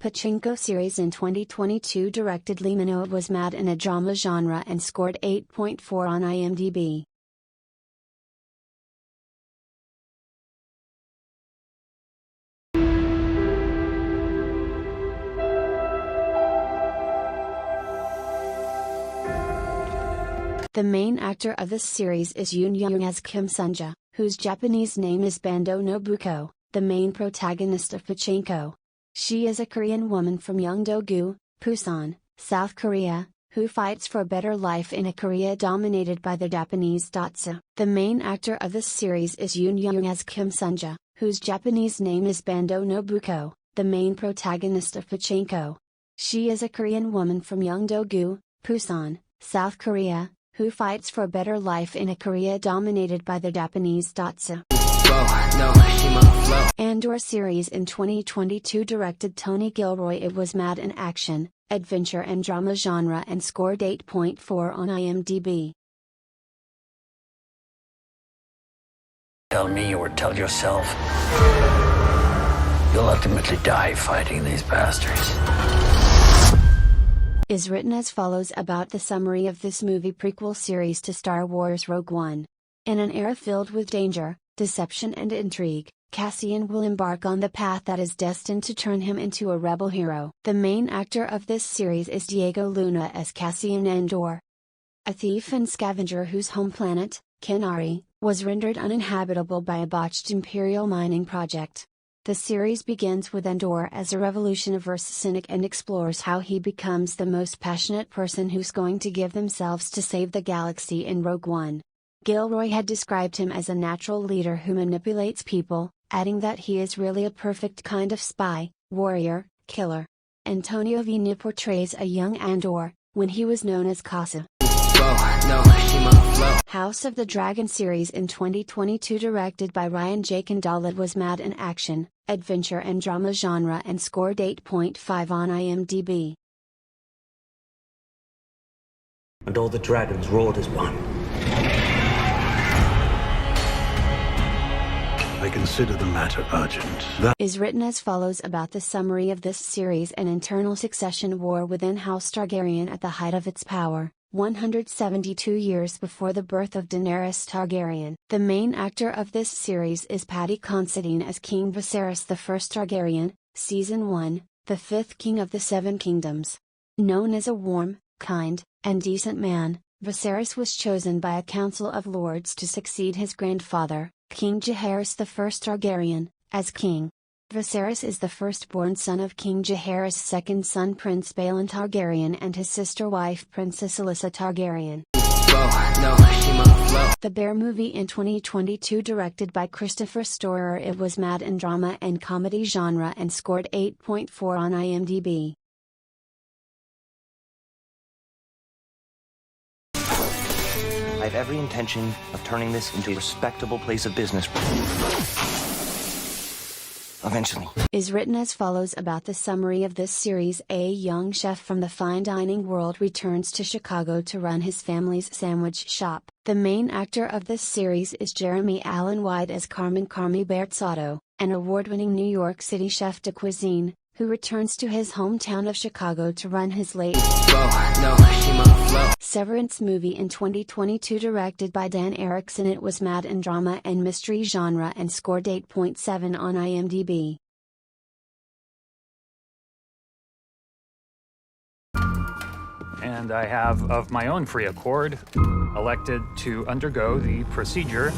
Pachinko series in 2022 directed Lee Min-ho. It was mad in a drama genre and scored 8.4 on IMDb. The main actor of this series is Yoon Young as Kim Sunja, whose Japanese name is Bando Nobuko, the main protagonist of Pachinko. She is a Korean woman from Yeongdo-gu, Busan, South Korea, who fights for a better life in a Korea dominated by the Japanese. The main actor of this series is Yoon Young as Kim Sunja, whose Japanese name is Bando Nobuko, the main protagonist of Pachinko. She is a Korean woman from Yeongdo-gu, Busan, South Korea, who fights for a better life in a Korea dominated by the Japanese. Andor series in 2022 directed Tony Gilroy. It was mad in action, adventure and drama genre and scored 8.4 on IMDb. Tell me or tell yourself. You'll ultimately die fighting these bastards. Is written as follows about the summary of this movie prequel series to Star Wars Rogue One. In an era filled with danger, deception and intrigue, Cassian will embark on the path that is destined to turn him into a rebel hero. The main actor of this series is Diego Luna as Cassian Andor, a thief and scavenger whose home planet, Kenari, was rendered uninhabitable by a botched Imperial mining project. The series begins with Andor as a revolutionary cynic and explores how he becomes the most passionate person who's going to give themselves to save the galaxy in Rogue One. Gilroy had described him as a natural leader who manipulates people, adding that he is really a perfect kind of spy, warrior, killer. Antonio Vina portrays a young Andor, when he was known as Casa. House of the Dragon series in 2022 directed by Ryan J. Kendall. It was mad in action, adventure and drama genre and scored 8.5 on IMDb. And all the dragons roared as one. I consider the matter urgent. That is written as follows about the summary of this series: an internal succession war within House Targaryen at the height of its power, 172 years before the birth of Daenerys Targaryen. The main actor of this series is Paddy Considine as King Viserys I Targaryen, Season 1, the fifth king of the Seven Kingdoms. Known as a warm, kind, and decent man, Viserys was chosen by a council of lords to succeed his grandfather, King Jaehaerys I Targaryen, as king. Viserys is the firstborn son of King Jaehaerys' second son Prince Baelon Targaryen and his sister wife Princess Alyssa Targaryen. The Bear movie in 2022 directed by Christopher Storer. It was mad in drama and comedy genre and scored 8.4 on IMDb. I have every intention of turning this into a respectable place of business. Eventually. Is written as follows about the summary of this series: a young chef from the fine dining world returns to Chicago to run his family's sandwich shop. The main actor of this series is Jeremy Allen White as Carmen Berzotto, an award-winning New York City chef de cuisine, who returns to his hometown of Chicago to run his late Severance movie in 2022 directed by Dan Erickson. It was mad in drama and mystery genre and scored 8.7 on IMDb. And I have, of my own free accord, elected to undergo the procedure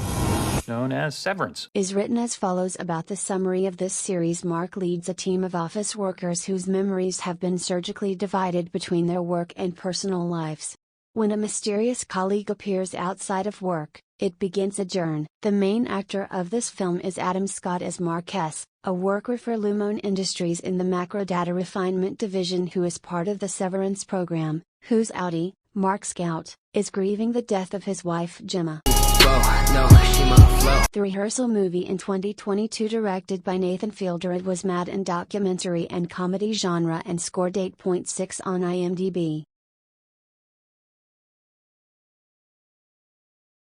known as severance. Is written as follows about the summary of this series: Mark leads a team of office workers whose memories have been surgically divided between their work and personal lives. When a mysterious colleague appears outside of work, it begins a journey. The main actor of this film is Adam Scott as Marquez, a worker for Lumone Industries in the macro data refinement division who is part of the Severance program, whose Audi, Mark Scout, is grieving the death of his wife Gemma. The Rehearsal movie in 2022 directed by Nathan Fielder. It was mad in documentary and comedy genre and scored 8.6 on IMDb.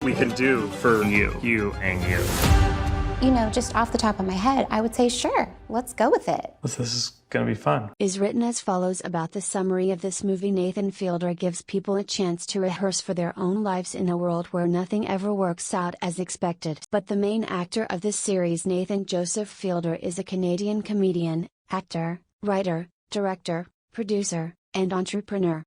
We can do for you and you. Just off the top of my head, I would say sure, let's go with it. This is gonna be fun. Is written as follows about the summary of this movie. Nathan Fielder gives people a chance to rehearse for their own lives in a world where nothing ever works out as expected. But the main actor of this series, Nathan Joseph Fielder, is a Canadian comedian, actor, writer, director, producer, and entrepreneur.